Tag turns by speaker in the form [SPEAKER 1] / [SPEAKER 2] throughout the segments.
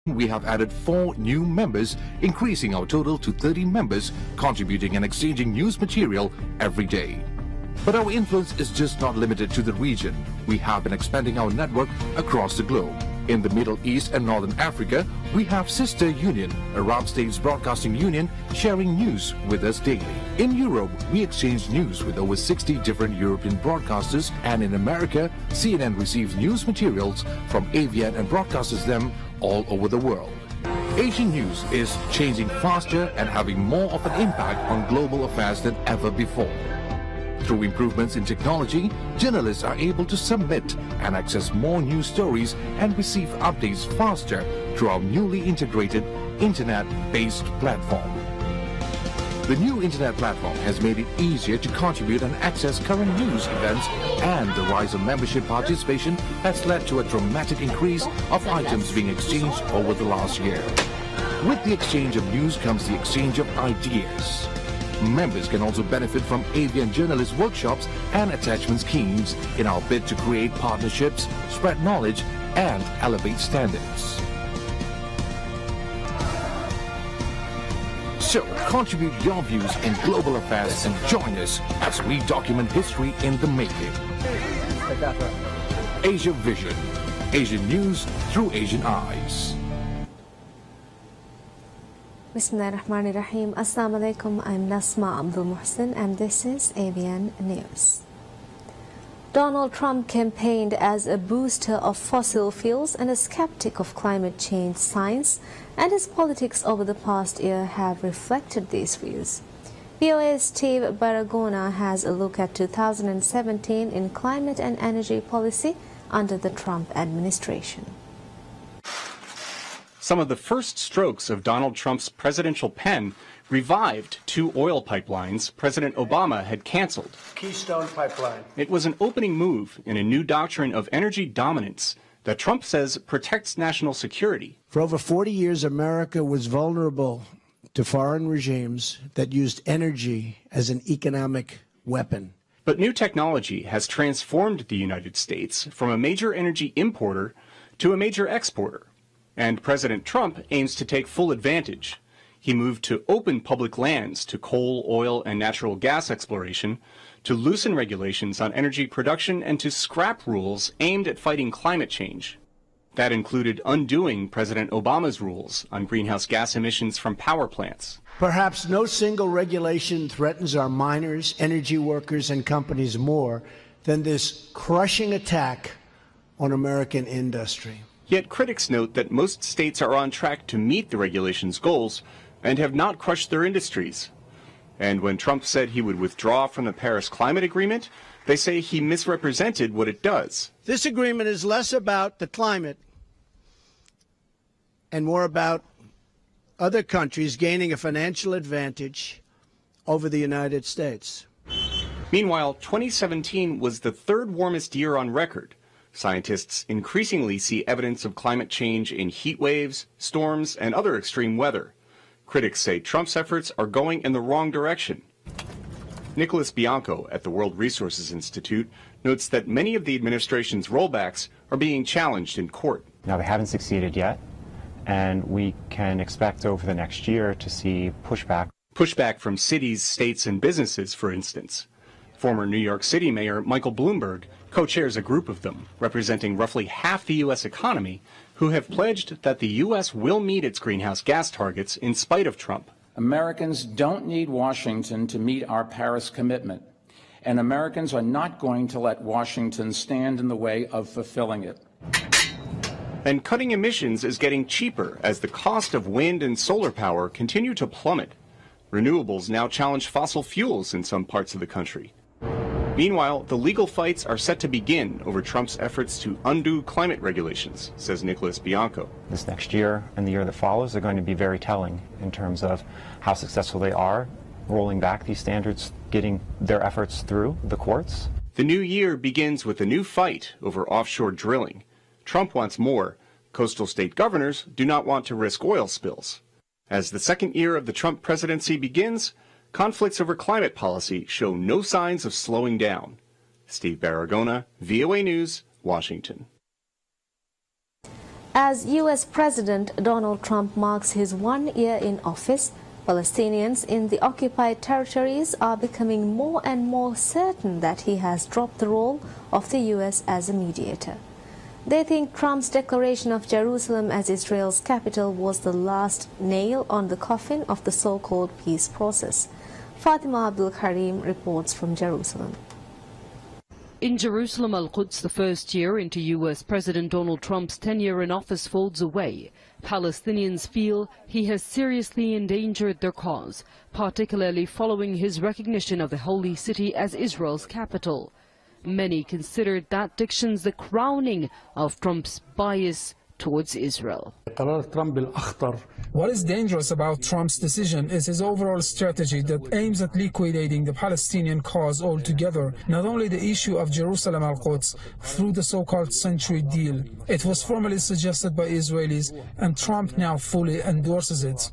[SPEAKER 1] We have added 4 new members, increasing our total to 30 members, contributing and exchanging news material every day. But our influence is just not limited to the region. We have been expanding our network across the globe. In the Middle East and Northern Africa, we have Sister Union, Arab States Broadcasting Union, sharing news with us daily. In Europe, we exchange news with over 60 different European broadcasters, and in America, CNN receives news materials from AVN and broadcasts them all over the world. Asian news is changing faster and having more of an impact on global affairs than ever before. Through improvements in technology, journalists are able to submit and access more news stories and receive updates faster through our newly integrated internet-based platform. The new internet platform has made it easier to contribute and access current news events, and the rise of membership participation has led to a dramatic increase of items being exchanged over the last year. With the exchange of news comes the exchange of ideas. Members can also benefit from AVN journalist workshops and attachment schemes in our bid to create partnerships, spread knowledge, and elevate standards. So, contribute your views in global affairs and join us as we document history in the making. Asia Vision. Asian news through Asian eyes.
[SPEAKER 2] Bismillahirrahmanirrahim. Assalamu alaikum. I'm Nasma Abdul Muhsin and this is AVN News. Donald Trump campaigned as a booster of fossil fuels and a skeptic of climate change science, and his politics over the past year have reflected these views. VOA's Steve Baragona has a look at 2017 in climate and energy policy under the Trump administration.
[SPEAKER 3] Some of the first strokes of Donald Trump's presidential pen revived 2 oil pipelines President Obama had canceled.
[SPEAKER 4] Keystone Pipeline.
[SPEAKER 3] It was an opening move in a new doctrine of energy dominance that Trump says protects national security.
[SPEAKER 4] For over 40 years, America was vulnerable to foreign regimes that used energy as an economic weapon.
[SPEAKER 3] But new technology has transformed the United States from a major energy importer to a major exporter. And President Trump aims to take full advantage. He moved to open public lands to coal, oil, and natural gas exploration, to loosen regulations on energy production, and to scrap rules aimed at fighting climate change. That included undoing President Obama's rules on greenhouse gas emissions from power plants.
[SPEAKER 4] Perhaps no single regulation threatens our miners, energy workers, and companies more than this crushing attack on American industry.
[SPEAKER 3] Yet critics note that most states are on track to meet the regulation's goals and have not crushed their industries. And when Trump said he would withdraw from the Paris Climate Agreement, they say he misrepresented what it does.
[SPEAKER 4] This agreement is less about the climate and more about other countries gaining a financial advantage over the United States.
[SPEAKER 3] Meanwhile, 2017 was the 3rd warmest year on record. Scientists increasingly see evidence of climate change in heat waves, storms, and other extreme weather. Critics say Trump's efforts are going in the wrong direction. Nicholas Bianco at the World Resources Institute notes that many of the administration's rollbacks are being challenged in court.
[SPEAKER 5] Now, they haven't succeeded yet, and we can expect over the next year to see pushback.
[SPEAKER 3] Pushback from cities, states, and businesses, for instance. Former New York City Mayor Michael Bloomberg co-chairs a group of them, representing roughly half the U.S. economy, who have pledged that the U.S. will meet its greenhouse gas targets in spite of Trump.
[SPEAKER 6] Americans don't need Washington to meet our Paris commitment, and Americans are not going to let Washington stand in the way of fulfilling it.
[SPEAKER 3] And cutting emissions is getting cheaper as the cost of wind and solar power continue to plummet. Renewables now challenge fossil fuels in some parts of the country. Meanwhile, the legal fights are set to begin over Trump's efforts to undo climate regulations, says Nicholas Bianco.
[SPEAKER 5] This next year and the year that follows are going to be very telling in terms of how successful they are rolling back these standards, getting their efforts through the courts.
[SPEAKER 3] The new year begins with a new fight over offshore drilling. Trump wants more. Coastal state governors do not want to risk oil spills. As the second year of the Trump presidency begins, conflicts over climate policy show no signs of slowing down. Steve Baragona, VOA News, Washington.
[SPEAKER 2] As U.S. President Donald Trump marks his 1 year in office, Palestinians in the occupied territories are becoming more and more certain that he has dropped the role of the U.S. as a mediator. They think Trump's declaration of Jerusalem as Israel's capital was the last nail on the coffin of the so-called peace process. Fatima Abdul Karim reports from Jerusalem.
[SPEAKER 7] In Jerusalem, Al-Quds, the first year into U.S. President Donald Trump's tenure in office folds away, Palestinians feel he has seriously endangered their cause, particularly following his recognition of the Holy City as Israel's capital. Many considered that diction's the crowning of Trump's bias towards Israel.
[SPEAKER 8] What is dangerous about Trump's decision is his overall strategy that aims at liquidating the Palestinian cause altogether, not only the issue of Jerusalem Al-Quds through the so-called century deal. It was formally suggested by Israelis, and Trump now fully endorses it.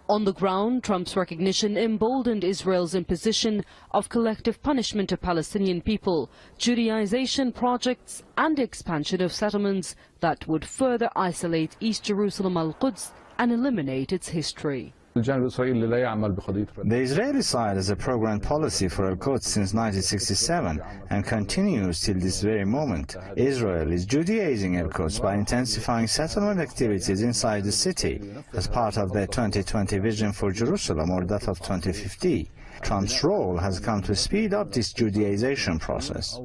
[SPEAKER 7] On the ground, Trump's recognition emboldened Israel's imposition of collective punishment of Palestinian people, Judaization projects and expansion of settlements that would further isolate East Jerusalem Al-Quds and eliminate its history.
[SPEAKER 9] The Israeli side has a program policy for Al-Quds since 1967 and continues till this very moment. Israel is Judaizing Al-Quds by intensifying settlement activities inside the city as part of their 2020 vision for Jerusalem, or that of 2050. Trump's role has come to speed up this Judaization process.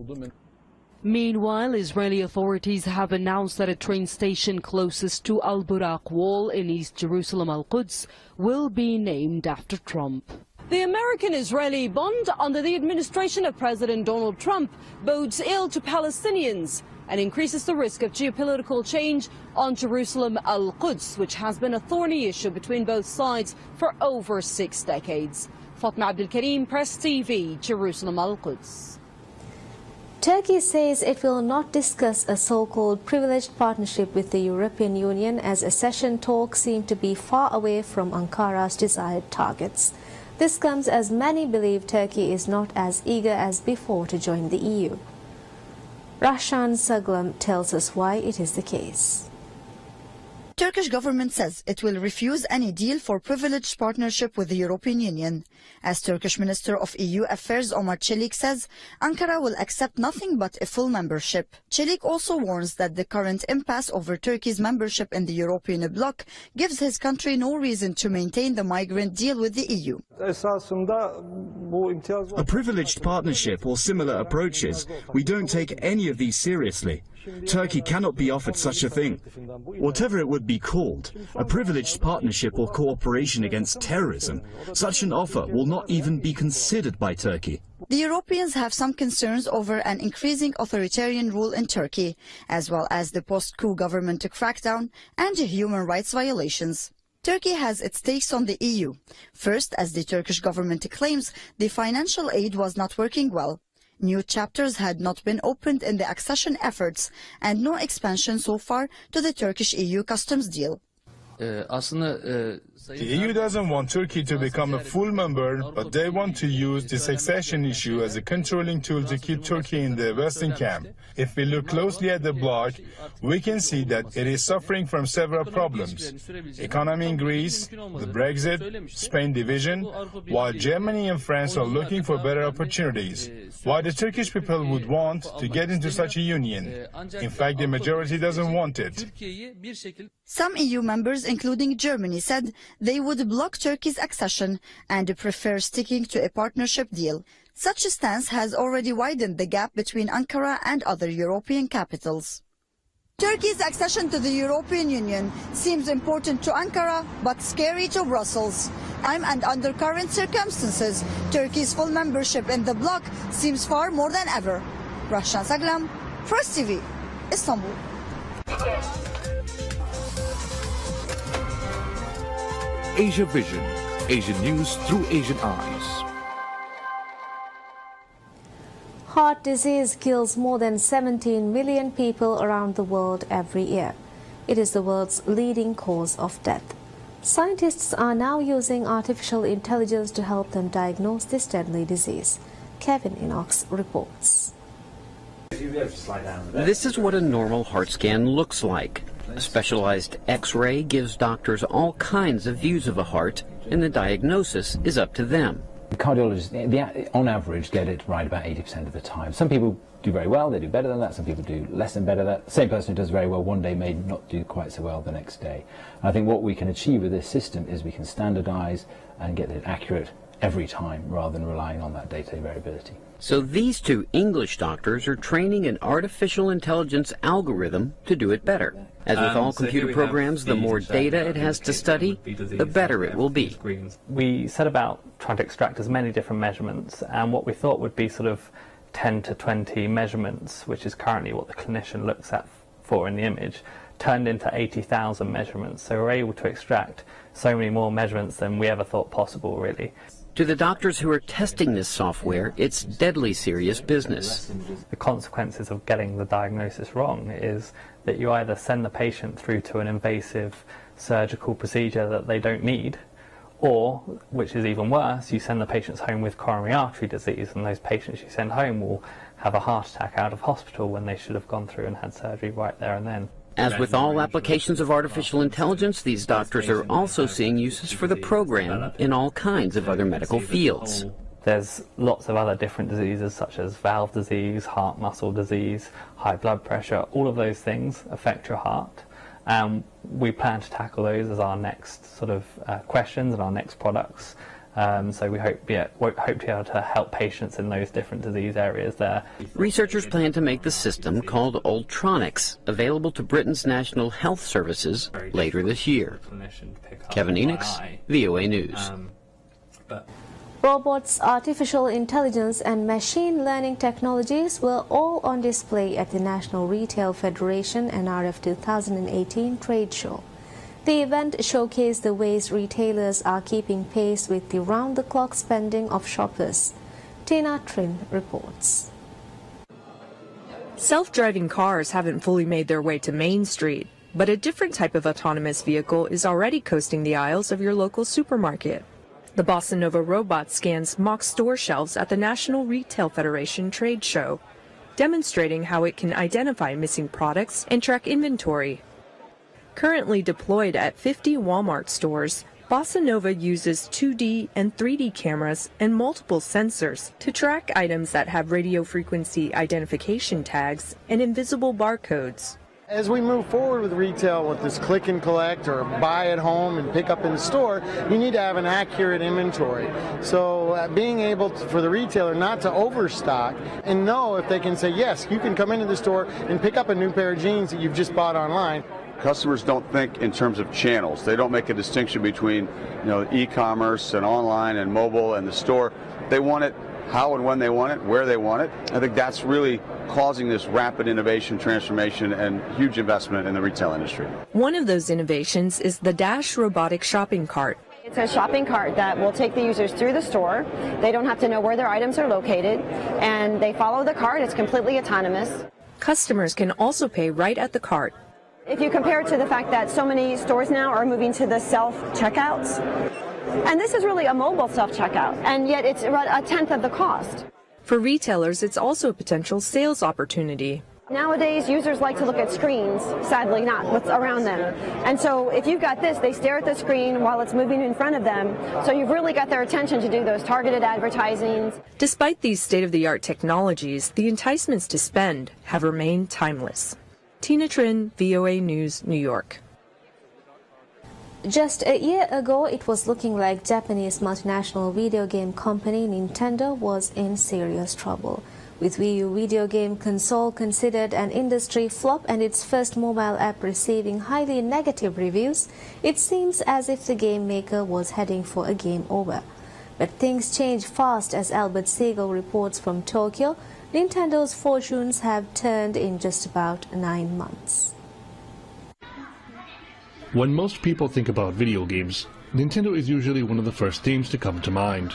[SPEAKER 7] Meanwhile, Israeli authorities have announced that a train station closest to Al-Buraq Wall in East Jerusalem Al-Quds will be named after Trump. The American-Israeli bond under the administration of President Donald Trump bodes ill to Palestinians and increases the risk of geopolitical change on Jerusalem Al-Quds, which has been a thorny issue between both sides for over 6 decades. Fatma Abdul Karim, Press TV, Jerusalem Al-Quds.
[SPEAKER 2] Turkey says it will not discuss a so-called privileged partnership with the European Union as accession talks seem to be far away from Ankara's desired targets. This comes as many believe Turkey is not as eager as before to join the EU. Rashan Saglam tells us why it is the case.
[SPEAKER 10] Turkish government says it will refuse any deal for privileged partnership with the European Union. As Turkish Minister of EU Affairs Omar Çelik says, Ankara will accept nothing but a full membership. Çelik also warns that the current impasse over Turkey's membership in the European bloc gives his country no reason to maintain the migrant deal with the EU.
[SPEAKER 11] A privileged partnership or similar approaches, we don't take any of these seriously. Turkey cannot be offered such a thing. Whatever it would be called, a privileged partnership or cooperation against terrorism, such an offer will not even be considered by Turkey.
[SPEAKER 10] The Europeans have some concerns over an increasing authoritarian rule in Turkey, as well as the post-coup government crackdown and human rights violations. Turkey has its takes on the EU. First, as the Turkish government claims, the financial aid was not working well. New chapters had not been opened in the accession efforts and no expansion so far to the Turkish-EU customs deal.
[SPEAKER 12] The EU doesn't want Turkey to become a full member, but they want to use the succession issue as a controlling tool to keep Turkey in the Western camp. If we look closely at the bloc, we can see that it is suffering from several problems. Economy in Greece, the Brexit, Spain division, while Germany and France are looking for better opportunities. Why the Turkish people would want to get into such a union? In fact, the majority doesn't want it.
[SPEAKER 10] Some EU members, including Germany, said they would block Turkey's accession and prefer sticking to a partnership deal. Such a stance has already widened the gap between Ankara and other European capitals. Turkey's accession to the European Union seems important to Ankara, but scary to Brussels. And under current circumstances, Turkey's full membership in the bloc seems far more than ever. Rashan Saglam, Press TV, Istanbul.
[SPEAKER 1] Asia Vision, Asian news through Asian eyes.
[SPEAKER 2] Heart disease kills more than 17 million people around the world every year. It is the world's leading cause of death. Scientists are now using artificial intelligence to help them diagnose this deadly disease. Kevin Inox reports.
[SPEAKER 13] This is what a normal heart scan looks like. A specialized X-ray gives doctors all kinds of views of a heart, and the diagnosis is up to them.
[SPEAKER 14] Cardiologists, on average, get it right about 80% of the time. Some people do very well, they do better than that. Some people do less than better than that. The same person who does very well one day may not do quite so well the next day. And I think what we can achieve with this system is we can standardize and get it accurate every time rather than relying on that day-to-day variability.
[SPEAKER 13] So these two English doctors are training an artificial intelligence algorithm to do it better. As with all computer programs, the more data it has to study, the better it will be.
[SPEAKER 15] We set about trying to extract as many different measurements, and what we thought would be sort of 10 to 20 measurements, which is currently what the clinician looks at for in the image, turned into 80,000 measurements. So we're able to extract so many more measurements than we ever thought possible, really.
[SPEAKER 13] To the doctors who are testing this software, it's deadly serious business.
[SPEAKER 15] The consequences of getting the diagnosis wrong is that you either send the patient through to an invasive surgical procedure that they don't need, or, which is even worse, you send the patients home with coronary artery disease, and those patients you send home will have a heart attack out of hospital when they should have gone through and had surgery right there and then.
[SPEAKER 13] As with all applications of artificial intelligence, these doctors are also seeing uses for the program in all kinds of other medical fields.
[SPEAKER 15] There's lots of other different diseases such as valve disease, heart muscle disease, high blood pressure. All of those things affect your heart. We plan to tackle those as our next sort of questions and our next products. So we hope to be able to help patients in those different disease areas there.
[SPEAKER 13] Researchers plan to make the system, called Ultronics, available to Britain's National Health Services later this year. Kevin Enochs, VOA News.
[SPEAKER 2] Robots, artificial intelligence and machine learning technologies were all on display at the National Retail Federation NRF 2018 trade show. The event showcased the ways retailers are keeping pace with the round-the-clock spending of shoppers. Tina Trin reports.
[SPEAKER 16] Self-driving cars haven't fully made their way to Main Street, but a different type of autonomous vehicle is already coasting the aisles of your local supermarket. The Bossa Nova robot scans mock store shelves at the National Retail Federation trade show, demonstrating how it can identify missing products and track inventory. Currently deployed at 50 Walmart stores, Bossa Nova uses 2D and 3D cameras and multiple sensors to track items that have radio frequency identification tags and invisible barcodes.
[SPEAKER 17] As we move forward with retail with this click and collect or buy at home and pick up in store, you need to have an accurate inventory. So being able for the retailer not to overstock and know if they can say, yes, you can come into the store and pick up a new pair of jeans that you've just bought online.
[SPEAKER 18] Customers don't think in terms of channels. They don't make a distinction between, e-commerce and online and mobile and the store. They want it how and when they want it, where they want it. I think that's really causing this rapid innovation, transformation, and huge investment in the retail industry.
[SPEAKER 16] One of those innovations is the Dash robotic shopping cart.
[SPEAKER 19] It's a shopping cart that will take the users through the store. They don't have to know where their items are located, and they follow the cart. It's completely autonomous.
[SPEAKER 16] Customers can also pay right at the cart.
[SPEAKER 19] If you compare it to the fact that so many stores now are moving to the self-checkouts, and this is really a mobile self-checkout, and yet it's about a tenth of the cost.
[SPEAKER 16] For retailers, it's also a potential sales opportunity.
[SPEAKER 19] Nowadays, users like to look at screens, sadly not what's around them. And so if you've got this, they stare at the screen while it's moving in front of them. So you've really got their attention to do those targeted advertisings.
[SPEAKER 16] Despite these state-of-the-art technologies, the enticements to spend have remained timeless. Tina Trin, VOA News, New York.
[SPEAKER 2] Just a year ago, it was looking like Japanese multinational video game company Nintendo was in serious trouble. With Wii U video game console considered an industry flop and its first mobile app receiving highly negative reviews, it seems as if the game maker was heading for a game over. But things change fast, as Albert Siegel reports from Tokyo. Nintendo's fortunes have turned in just about 9 months.
[SPEAKER 20] When most people think about video games, Nintendo is usually one of the first names to come to mind.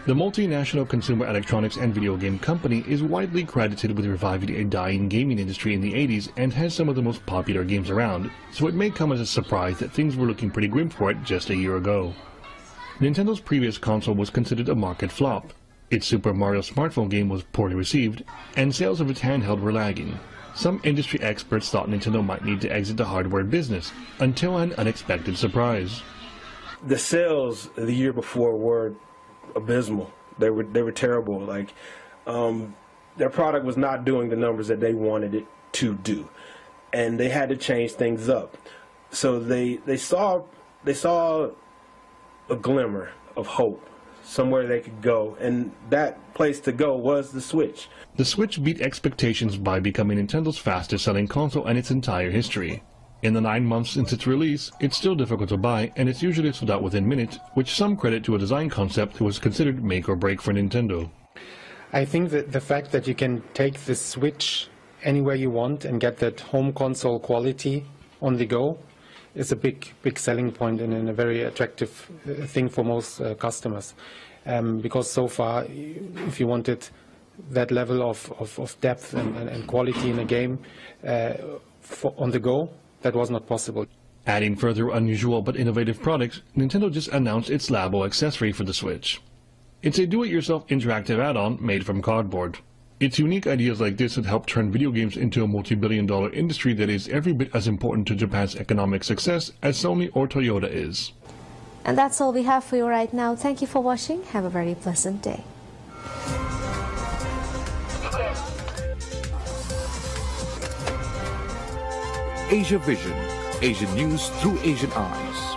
[SPEAKER 20] The multinational consumer electronics and video game company is widely credited with reviving a dying gaming industry in the 80s and has some of the most popular games around, so it may come as a surprise that things were looking pretty grim for it just a year ago. Nintendo's previous console was considered a market flop. Its Super Mario smartphone game was poorly received, and sales of its handheld were lagging. Some industry experts thought Nintendo might need to exit the hardware business, until an unexpected surprise.
[SPEAKER 21] The sales the year before were abysmal. They were terrible. Like, their product was not doing the numbers that they wanted it to do, and they had to change things up. So they saw a glimmer of hope, somewhere they could go, and that place to go was the Switch.
[SPEAKER 20] The Switch beat expectations by becoming Nintendo's fastest-selling console in its entire history. In the 9 months since its release, it's still difficult to buy, and it's usually sold out within minutes, which some credit to a design concept that was considered make or break for Nintendo.
[SPEAKER 22] I think that the fact that you can take the Switch anywhere you want and get that home console quality on the go is a big selling point and a very attractive thing for most customers. Because so far, if you wanted that level of depth and quality in a game on the go, that was not possible.
[SPEAKER 20] Adding further unusual but innovative products, Nintendo just announced its Labo accessory for the Switch. It's a do-it-yourself interactive add-on made from cardboard. Its unique ideas like this would help turn video games into a multi-billion-dollar industry that is every bit as important to Japan's economic success as Sony or Toyota is.
[SPEAKER 2] And that's all we have for you right now. Thank you for watching. Have a very pleasant day.
[SPEAKER 1] Asia Vision, Asian news through Asian eyes.